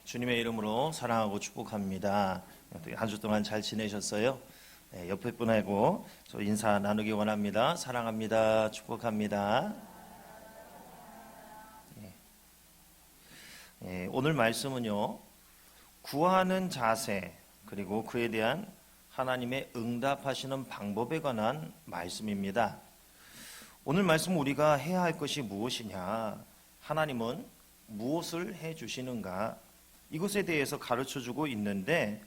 주님의 이름으로 사랑하고 축복합니다. 한 주 동안 잘 지내셨어요? 옆에 분하고 저 인사 나누기 원합니다. 사랑합니다. 축복합니다. 오늘 말씀은요, 구하는 자세 그리고 그에 대한 하나님의 응답하시는 방법에 관한 말씀입니다. 오늘 말씀 우리가 해야 할 것이 무엇이냐, 하나님은 무엇을 해주시는가, 이것에 대해서 가르쳐주고 있는데,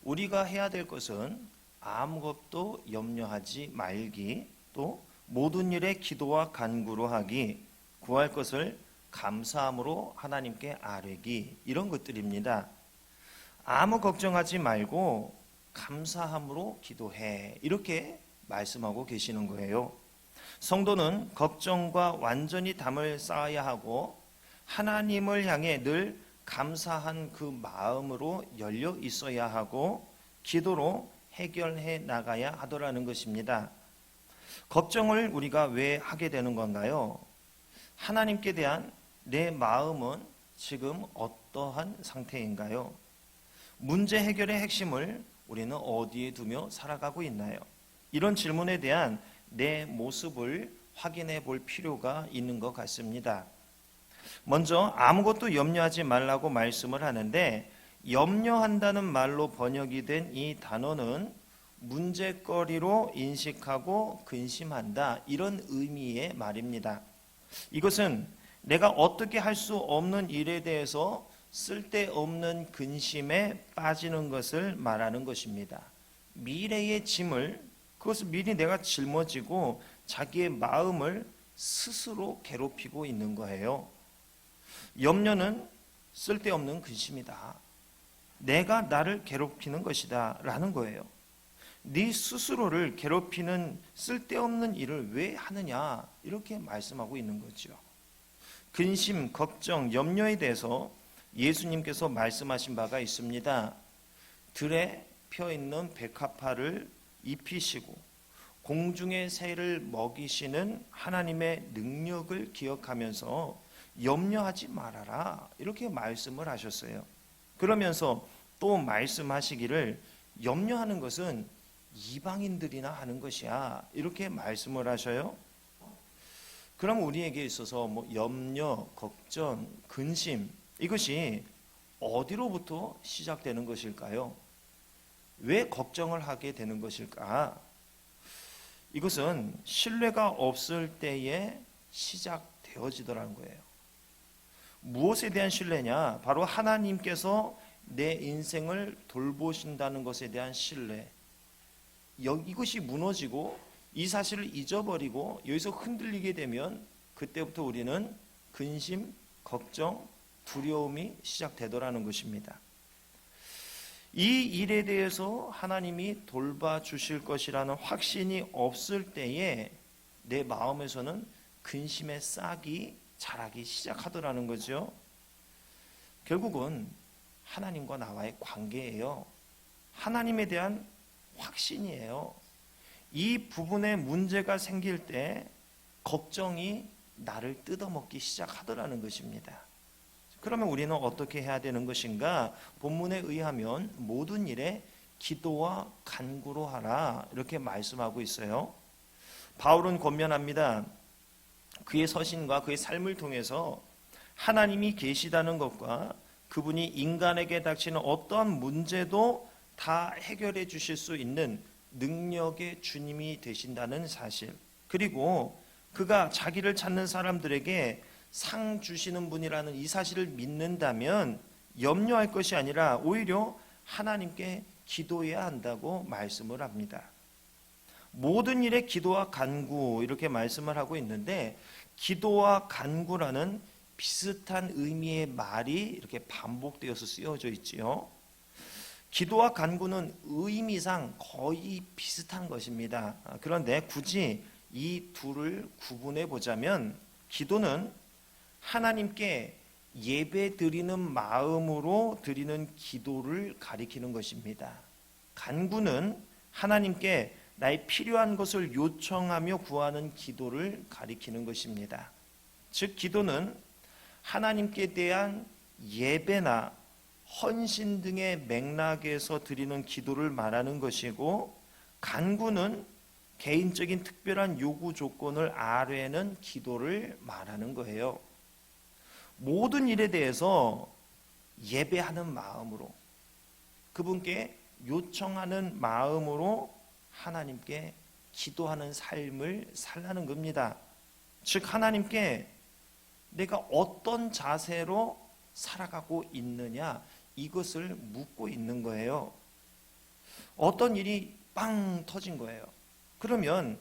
우리가 해야 될 것은 아무것도 염려하지 말기, 또 모든 일에 기도와 간구로 하기, 구할 것을 감사함으로 하나님께 아뢰기, 이런 것들입니다. 아무 걱정하지 말고 감사함으로 기도해, 이렇게 말씀하고 계시는 거예요. 성도는 걱정과 완전히 담을 쌓아야 하고 하나님을 향해 늘 감사한 그 마음으로 열려 있어야 하고 기도로 해결해 나가야 하더라는 것입니다. 걱정을 우리가 왜 하게 되는 건가요? 하나님께 대한 내 마음은 지금 어떠한 상태인가요? 문제 해결의 핵심을 우리는 어디에 두며 살아가고 있나요? 이런 질문에 대한 내 모습을 확인해 볼 필요가 있는 것 같습니다. 먼저 아무것도 염려하지 말라고 말씀을 하는데, 염려한다는 말로 번역이 된 이 단어는 문제거리로 인식하고 근심한다, 이런 의미의 말입니다. 이것은 내가 어떻게 할 수 없는 일에 대해서 쓸데없는 근심에 빠지는 것을 말하는 것입니다. 미래의 짐을, 그것을 미리 내가 짊어지고 자기의 마음을 스스로 괴롭히고 있는 거예요. 염려는 쓸데없는 근심이다. 내가 나를 괴롭히는 것이다 라는 거예요. 네 스스로를 괴롭히는 쓸데없는 일을 왜 하느냐, 이렇게 말씀하고 있는 거죠. 근심, 걱정, 염려에 대해서 예수님께서 말씀하신 바가 있습니다. 들에 펴있는 백합화를 입히시고 공중의 새를 먹이시는 하나님의 능력을 기억하면서 염려하지 말아라, 이렇게 말씀을 하셨어요. 그러면서 또 말씀하시기를 염려하는 것은 이방인들이나 하는 것이야, 이렇게 말씀을 하셔요. 그럼 우리에게 있어서 염려, 걱정, 근심, 이것이 어디로부터 시작되는 것일까요? 왜 걱정을 하게 되는 것일까? 이것은 신뢰가 없을 때에 시작되어지더라는 거예요. 무엇에 대한 신뢰냐? 바로 하나님께서 내 인생을 돌보신다는 것에 대한 신뢰. 이것이 무너지고 이 사실을 잊어버리고 여기서 흔들리게 되면 그때부터 우리는 근심, 걱정, 두려움이 시작되더라는 것입니다. 이 일에 대해서 하나님이 돌봐주실 것이라는 확신이 없을 때에 내 마음에서는 근심의 싹이 자라기 시작하더라는 거죠. 결국은 하나님과 나와의 관계예요. 하나님에 대한 확신이에요. 이 부분에 문제가 생길 때 걱정이 나를 뜯어먹기 시작하더라는 것입니다. 그러면 우리는 어떻게 해야 되는 것인가? 본문에 의하면 모든 일에 기도와 간구로 하라, 이렇게 말씀하고 있어요. 바울은 권면합니다. 그의 서신과 그의 삶을 통해서 하나님이 계시다는 것과 그분이 인간에게 닥치는 어떠한 문제도 다 해결해 주실 수 있는 능력의 주님이 되신다는 사실, 그리고 그가 자기를 찾는 사람들에게 상 주시는 분이라는 이 사실을 믿는다면 염려할 것이 아니라 오히려 하나님께 기도해야 한다고 말씀을 합니다. 모든 일에 기도와 간구, 이렇게 말씀을 하고 있는데, 기도와 간구라는 비슷한 의미의 말이 이렇게 반복되어서 쓰여져 있지요. 기도와 간구는 의미상 거의 비슷한 것입니다. 그런데 굳이 이 둘을 구분해 보자면, 기도는 하나님께 예배 드리는 마음으로 드리는 기도를 가리키는 것입니다. 간구는 하나님께 나의 필요한 것을 요청하며 구하는 기도를 가리키는 것입니다. 즉 기도는 하나님께 대한 예배나 헌신 등의 맥락에서 드리는 기도를 말하는 것이고, 간구는 개인적인 특별한 요구 조건을 아뢰는 기도를 말하는 거예요. 모든 일에 대해서 예배하는 마음으로, 그분께 요청하는 마음으로 하나님께 기도하는 삶을 살라는 겁니다. 즉, 하나님께 내가 어떤 자세로 살아가고 있느냐, 이것을 묻고 있는 거예요. 어떤 일이 빵 터진 거예요. 그러면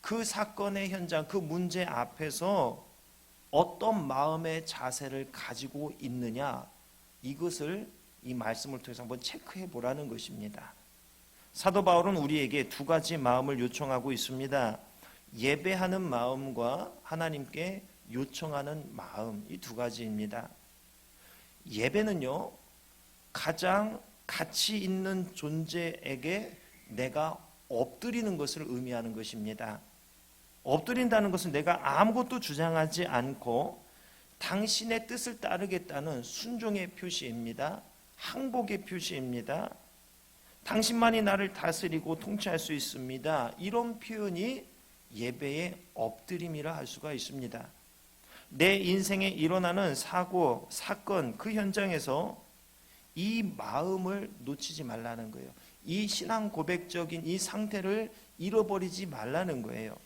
그 사건의 현장, 그 문제 앞에서 어떤 마음의 자세를 가지고 있느냐, 이것을 이 말씀을 통해서 한번 체크해 보라는 것입니다. 사도 바울은 우리에게 두 가지 마음을 요청하고 있습니다. 예배하는 마음과 하나님께 요청하는 마음, 이 두 가지입니다. 예배는요, 가장 가치 있는 존재에게 내가 엎드리는 것을 의미하는 것입니다. 엎드린다는 것은 내가 아무것도 주장하지 않고 당신의 뜻을 따르겠다는 순종의 표시입니다. 항복의 표시입니다. 당신만이 나를 다스리고 통치할 수 있습니다. 이런 표현이 예배의 엎드림이라 할 수가 있습니다. 내 인생에 일어나는 사고, 사건, 그 현장에서 이 마음을 놓치지 말라는 거예요. 이 신앙 고백적인 이 상태를 잃어버리지 말라는 거예요.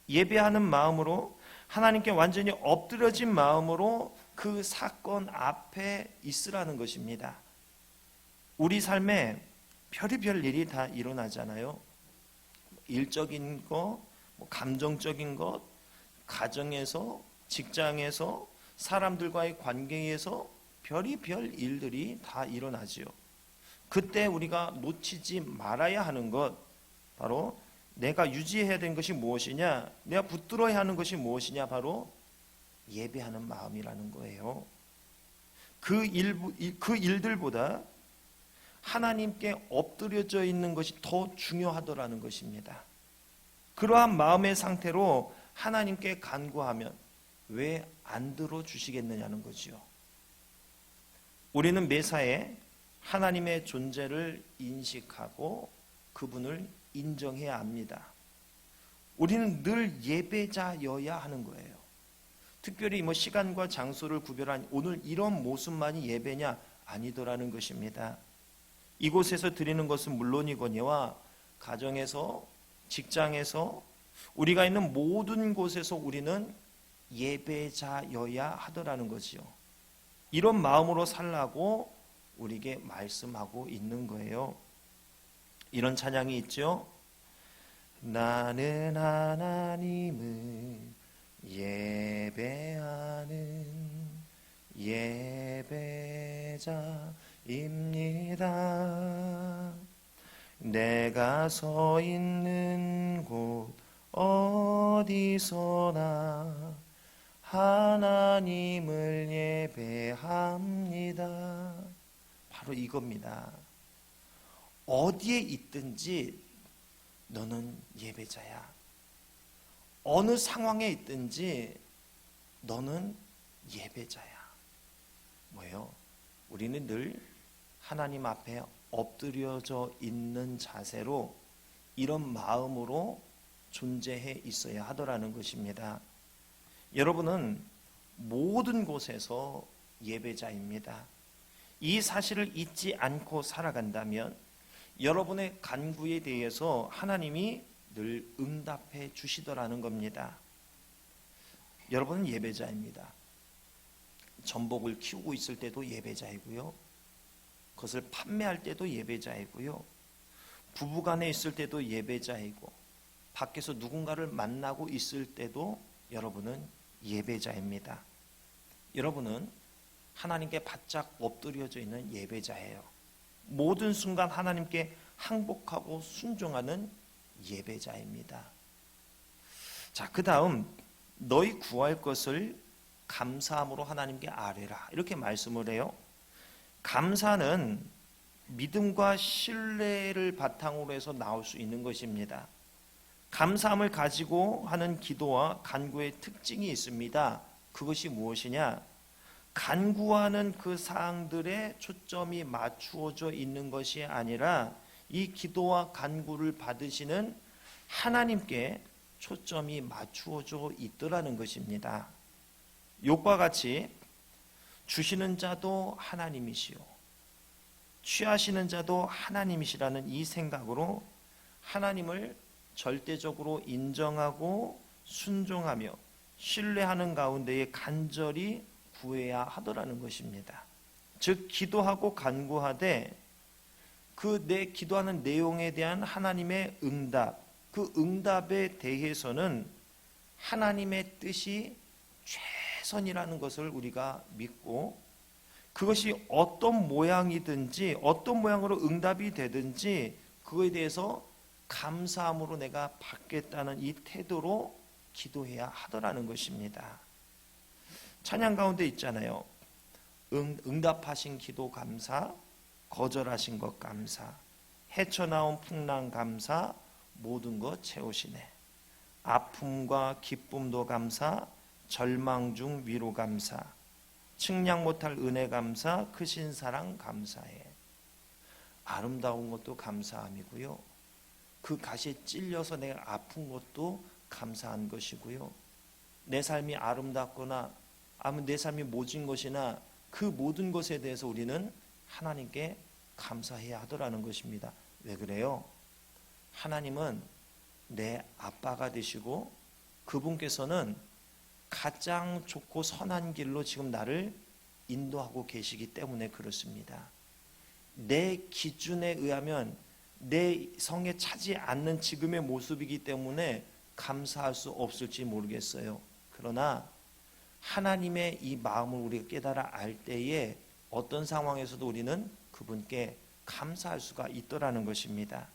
예배하는 마음으로, 하나님께 완전히 엎드려진 마음으로 그 사건 앞에 있으라는 것입니다. 우리 삶에 별의별 일이 다 일어나잖아요. 일적인 것, 감정적인 것, 가정에서, 직장에서, 사람들과의 관계에서 별의별 일들이 다 일어나지요. 그때 우리가 놓치지 말아야 하는 것, 바로 내가 유지해야 되는 것이 무엇이냐, 내가 붙들어야 하는 것이 무엇이냐, 바로 예배하는 마음이라는 거예요. 그 일들보다 하나님께 엎드려져 있는 것이 더 중요하더라는 것입니다. 그러한 마음의 상태로 하나님께 간구하면 왜 안 들어주시겠느냐는 거지요. 우리는 매사에 하나님의 존재를 인식하고 그분을 인정해야 합니다. 우리는 늘 예배자여야 하는 거예요. 특별히 시간과 장소를 구별한 오늘 이런 모습만이 예배냐, 아니더라는 것입니다. 이곳에서 드리는 것은 물론이거니와 가정에서, 직장에서, 우리가 있는 모든 곳에서 우리는 예배자여야 하더라는 거지요. 이런 마음으로 살라고 우리에게 말씀하고 있는 거예요. 이런 찬양이 있죠. 나는 하나님을 예배하는 예배자입니다. 내가 서 있는 곳 어디서나 하나님을 예배합니다. 바로 이겁니다. 어디에 있든지 너는 예배자야. 어느 상황에 있든지 너는 예배자야. 뭐예요? 우리는 늘 하나님 앞에 엎드려져 있는 자세로, 이런 마음으로 존재해 있어야 하더라는 것입니다. 여러분은 모든 곳에서 예배자입니다. 이 사실을 잊지 않고 살아간다면 여러분의 간구에 대해서 하나님이 늘 응답해 주시더라는 겁니다. 여러분은 예배자입니다. 전복을 키우고 있을 때도 예배자이고요. 그것을 판매할 때도 예배자이고요. 부부간에 있을 때도 예배자이고, 밖에서 누군가를 만나고 있을 때도 여러분은 예배자입니다. 여러분은 하나님께 바짝 엎드려져 있는 예배자예요. 모든 순간 하나님께 항복하고 순종하는 예배자입니다. 자, 그 다음 너희 구할 것을 감사함으로 하나님께 아뢰라, 이렇게 말씀을 해요. 감사는 믿음과 신뢰를 바탕으로 해서 나올 수 있는 것입니다. 감사함을 가지고 하는 기도와 간구의 특징이 있습니다. 그것이 무엇이냐? 간구하는 그 사항들에 초점이 맞추어져 있는 것이 아니라 이 기도와 간구를 받으시는 하나님께 초점이 맞추어져 있더라는 것입니다. 욥과 같이 주시는 자도 하나님이시요 취하시는 자도 하나님이시라는 이 생각으로 하나님을 절대적으로 인정하고 순종하며 신뢰하는 가운데에 간절히 구해야 하더라는 것입니다. 즉 기도하고 간구하되 그 내 기도하는 내용에 대한 하나님의 응답, 그 응답에 대해서는 하나님의 뜻이 최선이라는 것을 우리가 믿고 그것이 어떤 모양이든지 어떤 모양으로 응답이 되든지 그거에 대해서 감사함으로 내가 받겠다는 이 태도로 기도해야 하더라는 것입니다. 찬양 가운데 있잖아요. 응답하신 기도 감사, 거절하신 것 감사, 헤쳐나온 풍랑 감사, 모든 것 채우시네. 아픔과 기쁨도 감사, 절망 중 위로 감사, 측량 못할 은혜 감사, 크신 사랑 감사해. 아름다운 것도 감사함이고요. 그 가시에 찔려서 내가 아픈 것도 감사한 것이고요. 내 삶이 아름답거나 아무 내 삶이 모진 것이나 그 모든 것에 대해서 우리는 하나님께 감사해야 하더라는 것입니다. 왜 그래요? 하나님은 내 아빠가 되시고 그분께서는 가장 좋고 선한 길로 지금 나를 인도하고 계시기 때문에 그렇습니다. 내 기준에 의하면 내 성에 차지 않는 지금의 모습이기 때문에 감사할 수 없을지 모르겠어요. 그러나 하나님의 이 마음을 우리가 깨달아 알 때에 어떤 상황에서도 우리는 그분께 감사할 수가 있더라는 것입니다.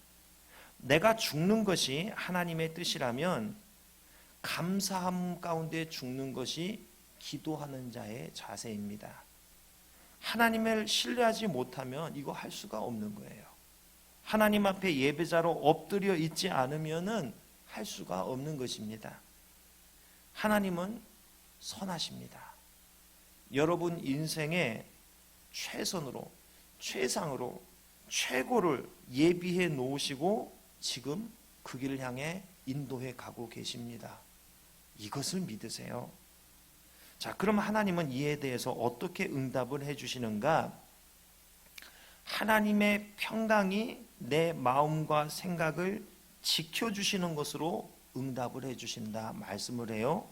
내가 죽는 것이 하나님의 뜻이라면 감사함 가운데 죽는 것이 기도하는 자의 자세입니다. 하나님을 신뢰하지 못하면 이거 할 수가 없는 거예요. 하나님 앞에 예배자로 엎드려 있지 않으면은 할 수가 없는 것입니다. 하나님은 선하십니다. 여러분 인생의 최선으로, 최상으로, 최고를 예비해 놓으시고 지금 그 길을 향해 인도해 가고 계십니다. 이것을 믿으세요. 자, 그럼 하나님은 이에 대해서 어떻게 응답을 해주시는가? 하나님의 평강이 내 마음과 생각을 지켜주시는 것으로 응답을 해주신다 말씀을 해요.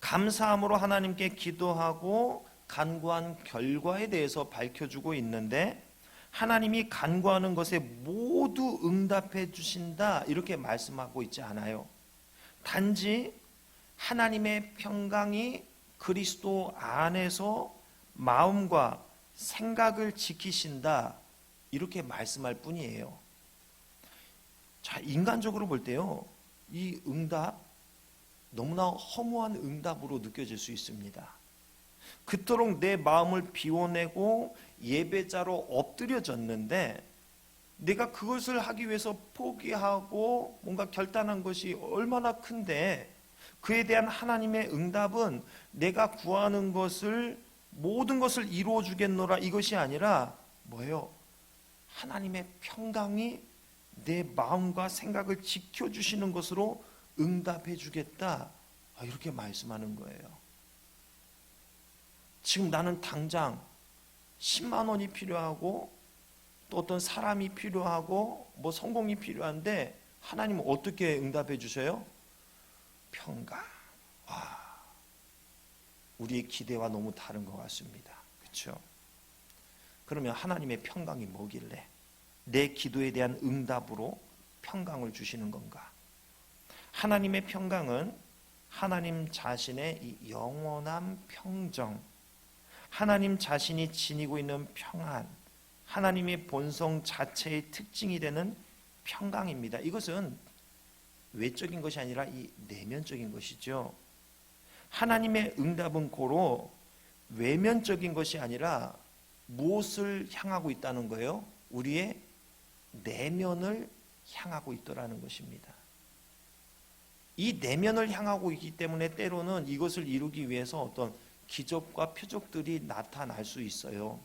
감사함으로 하나님께 기도하고 간구한 결과에 대해서 밝혀주고 있는데 하나님이 간구하는 것에 모두 응답해 주신다 이렇게 말씀하고 있지 않아요. 단지 하나님의 평강이 그리스도 안에서 마음과 생각을 지키신다 이렇게 말씀할 뿐이에요. 자, 인간적으로 볼 때요, 이 응답 너무나 허무한 응답으로 느껴질 수 있습니다. 그토록 내 마음을 비워내고 예배자로 엎드려졌는데 내가 그것을 하기 위해서 포기하고 뭔가 결단한 것이 얼마나 큰데 그에 대한 하나님의 응답은 내가 구하는 것을 모든 것을 이루어 주겠노라 이것이 아니라 뭐예요? 하나님의 평강이 내 마음과 생각을 지켜주시는 것으로 응답해 주겠다 이렇게 말씀하는 거예요. 지금 나는 당장 10만 원이 필요하고 또 어떤 사람이 필요하고 뭐 성공이 필요한데 하나님은 어떻게 응답해 주셔요? 평강. 와, 우리의 기대와 너무 다른 것 같습니다. 그렇죠? 그러면 하나님의 평강이 뭐길래 내 기도에 대한 응답으로 평강을 주시는 건가? 하나님의 평강은 하나님 자신의 이 영원한 평정, 하나님 자신이 지니고 있는 평안, 하나님의 본성 자체의 특징이 되는 평강입니다. 이것은 외적인 것이 아니라 이 내면적인 것이죠. 하나님의 응답은 고로 외면적인 것이 아니라 무엇을 향하고 있다는 거예요? 우리의 내면을 향하고 있더라는 것입니다. 이 내면을 향하고 있기 때문에 때로는 이것을 이루기 위해서 어떤 기적과 표적들이 나타날 수 있어요.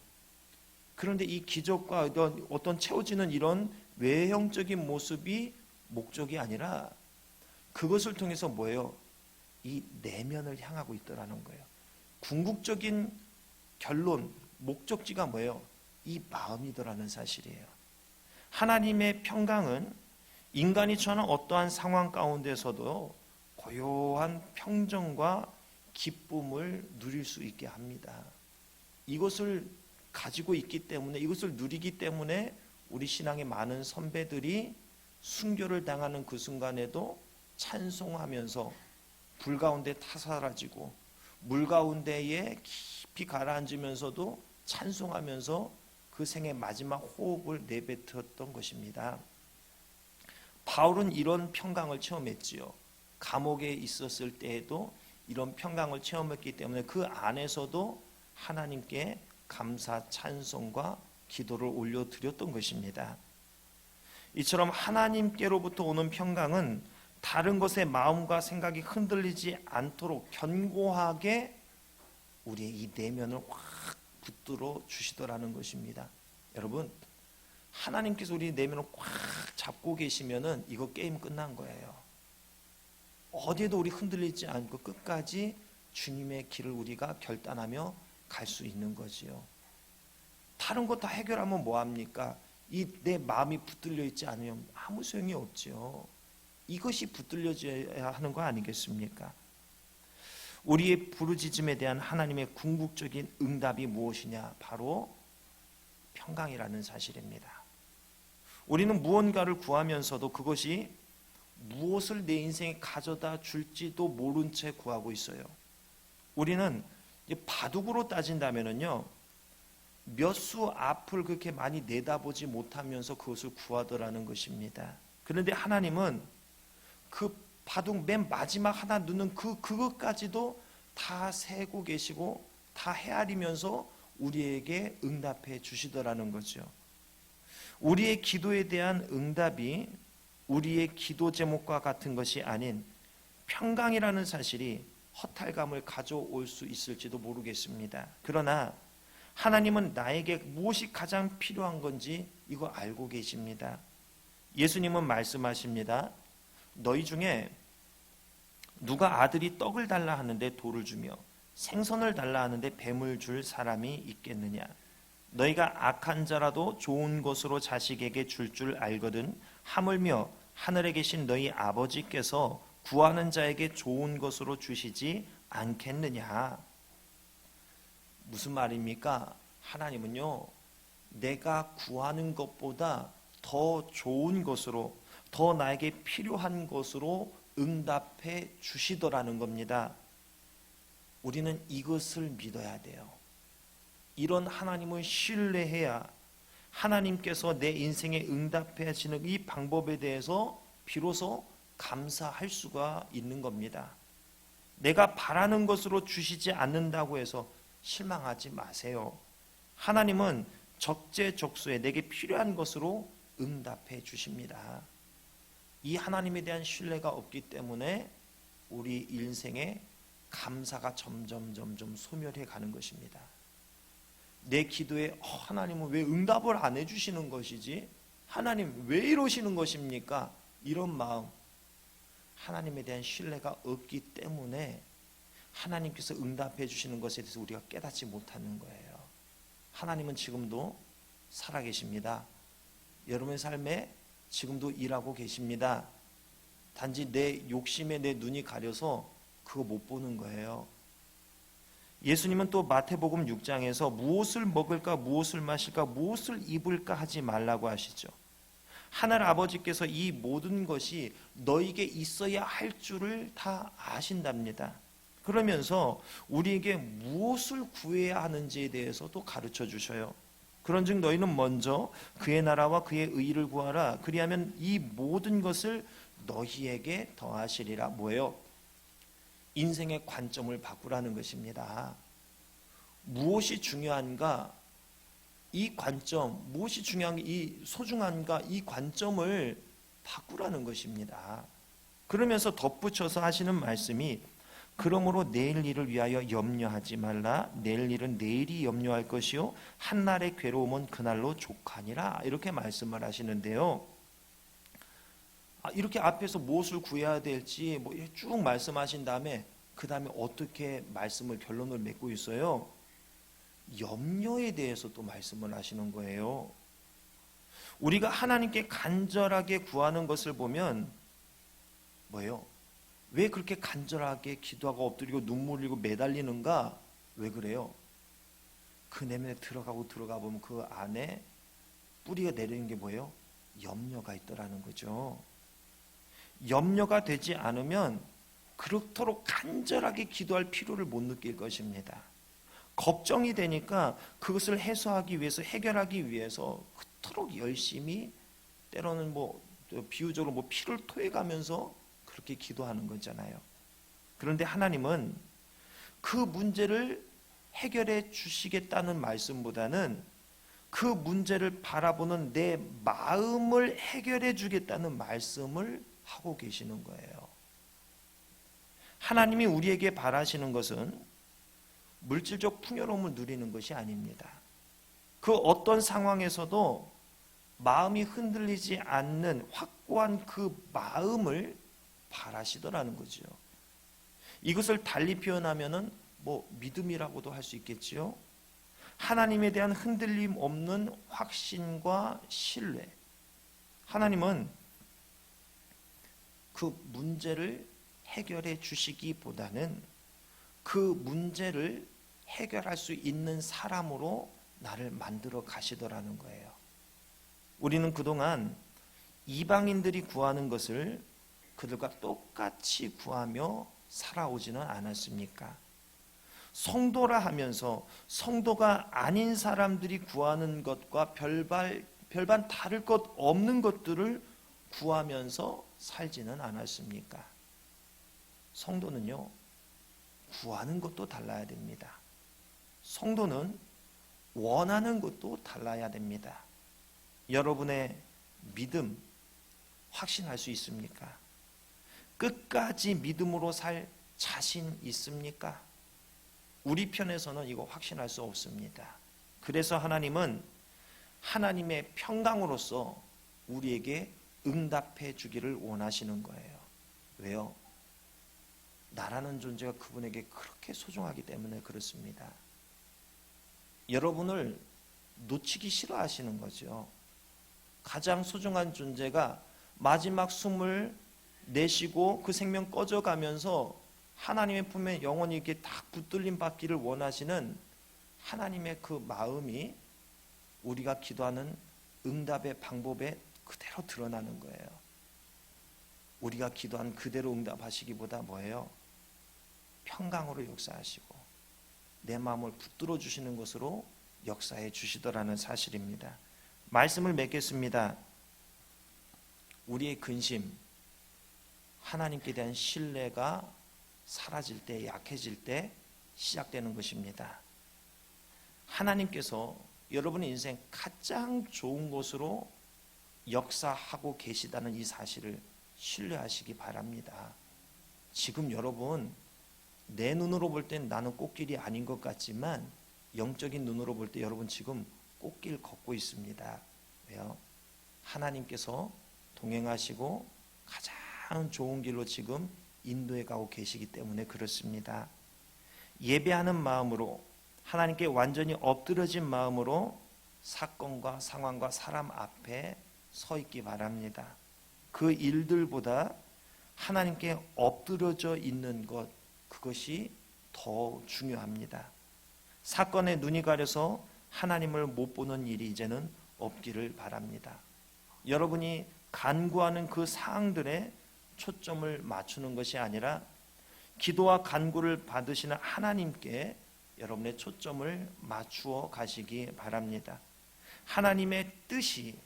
그런데 이 기적과 어떤 채워지는 이런 외형적인 모습이 목적이 아니라 그것을 통해서 뭐예요? 이 내면을 향하고 있더라는 거예요. 궁극적인 결론, 목적지가 뭐예요? 이 마음이더라는 사실이에요. 하나님의 평강은 인간이 처하는 어떠한 상황 가운데서도 고요한 평정과 기쁨을 누릴 수 있게 합니다. 이것을 가지고 있기 때문에, 이것을 누리기 때문에 우리 신앙의 많은 선배들이 순교를 당하는 그 순간에도 찬송하면서 불 가운데 타사라지고 물 가운데에 깊이 가라앉으면서도 찬송하면서 그 생의 마지막 호흡을 내뱉었던 것입니다. 바울은 이런 평강을 체험했지요. 감옥에 있었을 때에도 이런 평강을 체험했기 때문에 그 안에서도 하나님께 감사 찬송과 기도를 올려드렸던 것입니다. 이처럼 하나님께로부터 오는 평강은 다른 것에 마음과 생각이 흔들리지 않도록 견고하게 우리의 이 내면을 확 붙들어 주시더라는 것입니다. 여러분, 하나님께서 우리 내면을 꽉 잡고 계시면은 이거 게임 끝난 거예요. 어디에도 우리 흔들리지 않고 끝까지 주님의 길을 우리가 결단하며 갈 수 있는 거지요. 다른 거 다 해결하면 뭐합니까? 이 내 마음이 붙들려 있지 않으면 아무 소용이 없지요. 이것이 붙들려져야 하는 거 아니겠습니까? 우리의 부르짖음에 대한 하나님의 궁극적인 응답이 무엇이냐? 바로 평강이라는 사실입니다. 우리는 무언가를 구하면서도 그것이 무엇을 내 인생에 가져다 줄지도 모른 채 구하고 있어요. 우리는 바둑으로 따진다면요, 몇 수 앞을 그렇게 많이 내다보지 못하면서 그것을 구하더라는 것입니다. 그런데 하나님은 그 바둑 맨 마지막 하나 넣는 그것까지도 다 세고 계시고 다 헤아리면서 우리에게 응답해 주시더라는 거죠. 우리의 기도에 대한 응답이 우리의 기도 제목과 같은 것이 아닌 평강이라는 사실이 허탈감을 가져올 수 있을지도 모르겠습니다. 그러나 하나님은 나에게 무엇이 가장 필요한 건지 이거 알고 계십니다. 예수님은 말씀하십니다. 너희 중에 누가 아들이 떡을 달라 하는데 돌을 주며 생선을 달라 하는데 뱀을 줄 사람이 있겠느냐? 너희가 악한 자라도 좋은 것으로 자식에게 줄 알거든 하물며 하늘에 계신 너희 아버지께서 구하는 자에게 좋은 것으로 주시지 않겠느냐? 무슨 말입니까? 하나님은요, 내가 구하는 것보다 더 좋은 것으로, 더 나에게 필요한 것으로 응답해 주시더라는 겁니다. 우리는 이것을 믿어야 돼요. 이런 하나님을 신뢰해야 하나님께서 내 인생에 응답해 하시는 이 방법에 대해서 비로소 감사할 수가 있는 겁니다. 내가 바라는 것으로 주시지 않는다고 해서 실망하지 마세요. 하나님은 적재적소에 내게 필요한 것으로 응답해 주십니다. 이 하나님에 대한 신뢰가 없기 때문에 우리 인생에 감사가 점점 소멸해 가는 것입니다. 내 기도에 하나님은 왜 응답을 안 해주시는 것이지? 하나님 왜 이러시는 것입니까? 이런 마음, 하나님에 대한 신뢰가 없기 때문에 하나님께서 응답해 주시는 것에 대해서 우리가 깨닫지 못하는 거예요. 하나님은 지금도 살아계십니다. 여러분의 삶에 지금도 일하고 계십니다. 단지 내 욕심에 내 눈이 가려서 그거 못 보는 거예요. 예수님은 또 마태복음 6장에서 무엇을 먹을까, 무엇을 마실까, 무엇을 입을까 하지 말라고 하시죠. 하늘 아버지께서 이 모든 것이 너에게 있어야 할 줄을 다 아신답니다. 그러면서 우리에게 무엇을 구해야 하는지에 대해서도 가르쳐 주셔요. 그런즉 너희는 먼저 그의 나라와 그의 의를 구하라. 그리하면 이 모든 것을 너희에게 더하시리라. 뭐예요? 인생의 관점을 바꾸라는 것입니다. 무엇이 중요한가? 이 관점, 무엇이 중요한, 이 소중한가? 이 관점을 바꾸라는 것입니다. 그러면서 덧붙여서 하시는 말씀이 그러므로 내일 일을 위하여 염려하지 말라. 내일 일은 내일이 염려할 것이요 한날의 괴로움은 그날로 족하니라. 이렇게 말씀을 하시는데요. 이렇게 앞에서 무엇을 구해야 될지 쭉 말씀하신 다음에 그 다음에 어떻게 말씀을 결론을 맺고 있어요? 염려에 대해서 또 말씀을 하시는 거예요. 우리가 하나님께 간절하게 구하는 것을 보면 뭐예요? 왜 그렇게 간절하게 기도하고 엎드리고 눈물 흘리고 매달리는가? 왜 그래요? 그 내면에 들어가 보면 그 안에 뿌리가 내리는 게 뭐예요? 염려가 있더라는 거죠. 염려가 되지 않으면 그렇도록 간절하게 기도할 필요를 못 느낄 것입니다. 걱정이 되니까 그것을 해소하기 위해서, 해결하기 위해서 그토록 열심히, 때로는 비유적으로 피를 토해가면서 그렇게 기도하는 거잖아요. 그런데 하나님은 그 문제를 해결해 주시겠다는 말씀보다는 그 문제를 바라보는 내 마음을 해결해 주겠다는 말씀을 하고 계시는 거예요. 하나님이 우리에게 바라시는 것은 물질적 풍요로움을 누리는 것이 아닙니다. 그 어떤 상황에서도 마음이 흔들리지 않는 확고한 그 마음을 바라시더라는 거죠. 이것을 달리 표현하면은 믿음이라고도 할 수 있겠지요. 하나님에 대한 흔들림 없는 확신과 신뢰. 하나님은 그 문제를 해결해 주시기보다는 그 문제를 해결할 수 있는 사람으로 나를 만들어 가시더라는 거예요. 우리는 그동안 이방인들이 구하는 것을 그들과 똑같이 구하며 살아오지는 않았습니까? 성도라 하면서 성도가 아닌 사람들이 구하는 것과 별반 다를 것 없는 것들을 구하면서 살지는 않았습니까? 성도는요, 구하는 것도 달라야 됩니다. 성도는 원하는 것도 달라야 됩니다. 여러분의 믿음 확신할 수 있습니까? 끝까지 믿음으로 살 자신 있습니까? 우리 편에서는 이거 확신할 수 없습니다. 그래서 하나님은 하나님의 평강으로서 우리에게 응답해 주기를 원하시는 거예요. 왜요? 나라는 존재가 그분에게 그렇게 소중하기 때문에 그렇습니다. 여러분을 놓치기 싫어하시는 거죠. 가장 소중한 존재가 마지막 숨을 내쉬고 그 생명 꺼져가면서 하나님의 품에 영원히 이렇게 딱 붙들림 받기를 원하시는 하나님의 그 마음이 우리가 기도하는 응답의 방법에 그대로 드러나는 거예요. 우리가 기도한 그대로 응답하시기보다 뭐예요? 평강으로 역사하시고 내 마음을 붙들어 주시는 것으로 역사해 주시더라는 사실입니다. 말씀을 맺겠습니다. 우리의 근심, 하나님께 대한 신뢰가 사라질 때, 약해질 때 시작되는 것입니다. 하나님께서 여러분의 인생 가장 좋은 것으로 역사하고 계시다는 이 사실을 신뢰하시기 바랍니다. 지금 여러분 내 눈으로 볼 땐 나는 꽃길이 아닌 것 같지만 영적인 눈으로 볼 때 여러분 지금 꽃길 걷고 있습니다. 왜요? 하나님께서 동행하시고 가장 좋은 길로 지금 인도해 가고 계시기 때문에 그렇습니다. 예배하는 마음으로, 하나님께 완전히 엎드러진 마음으로 사건과 상황과 사람 앞에 서 있기 바랍니다. 그 일들보다 하나님께 엎드러져 있는 것, 그것이 더 중요합니다. 사건에 눈이 가려서 하나님을 못 보는 일이 이제는 없기를 바랍니다. 여러분이 간구하는 그 사항들에 초점을 맞추는 것이 아니라 기도와 간구를 받으시는 하나님께 여러분의 초점을 맞추어 가시기 바랍니다. 하나님의 뜻이,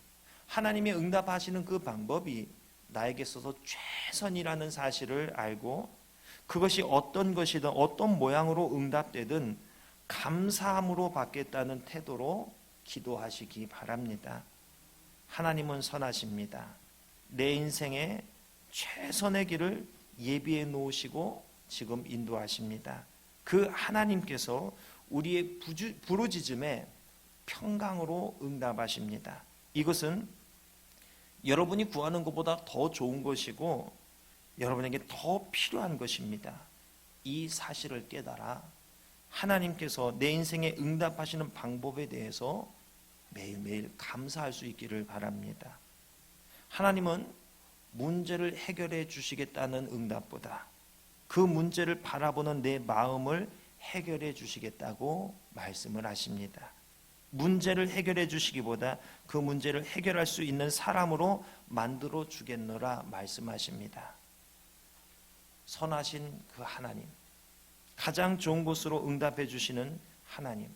하나님의 응답하시는 그 방법이 나에게 있어서 최선이라는 사실을 알고 그것이 어떤 것이든 어떤 모양으로 응답되든 감사함으로 받겠다는 태도로 기도하시기 바랍니다. 하나님은 선하십니다. 내 인생에 최선의 길을 예비해 놓으시고 지금 인도하십니다. 그 하나님께서 우리의 부르짖음에 평강으로 응답하십니다. 이것은 여러분이 구하는 것보다 더 좋은 것이고 여러분에게 더 필요한 것입니다. 이 사실을 깨달아 하나님께서 내 인생에 응답하시는 방법에 대해서 매일매일 감사할 수 있기를 바랍니다. 하나님은 문제를 해결해 주시겠다는 응답보다 그 문제를 바라보는 내 마음을 해결해 주시겠다고 말씀을 하십니다. 문제를 해결해 주시기보다 그 문제를 해결할 수 있는 사람으로 만들어 주겠노라 말씀하십니다. 선하신 그 하나님, 가장 좋은 곳으로 응답해 주시는 하나님,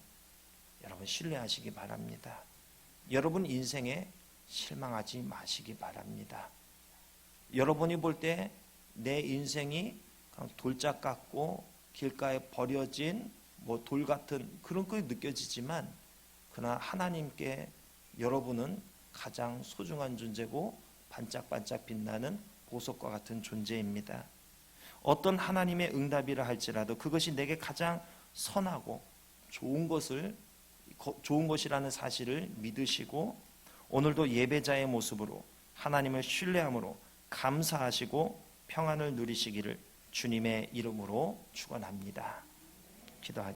여러분 신뢰하시기 바랍니다. 여러분 인생에 실망하지 마시기 바랍니다. 여러분이 볼 때 내 인생이 돌짝 같고 길가에 버려진 돌 같은 그런 거 느껴지지만 그러나 하나님께 여러분은 가장 소중한 존재고 반짝반짝 빛나는 보석과 같은 존재입니다. 어떤 하나님의 응답이라 할지라도 그것이 내게 가장 선하고 좋은 것이라는 사실을 믿으시고 오늘도 예배자의 모습으로 하나님을 신뢰함으로 감사하시고 평안을 누리시기를 주님의 이름으로 축원합니다. 기도하겠습니다.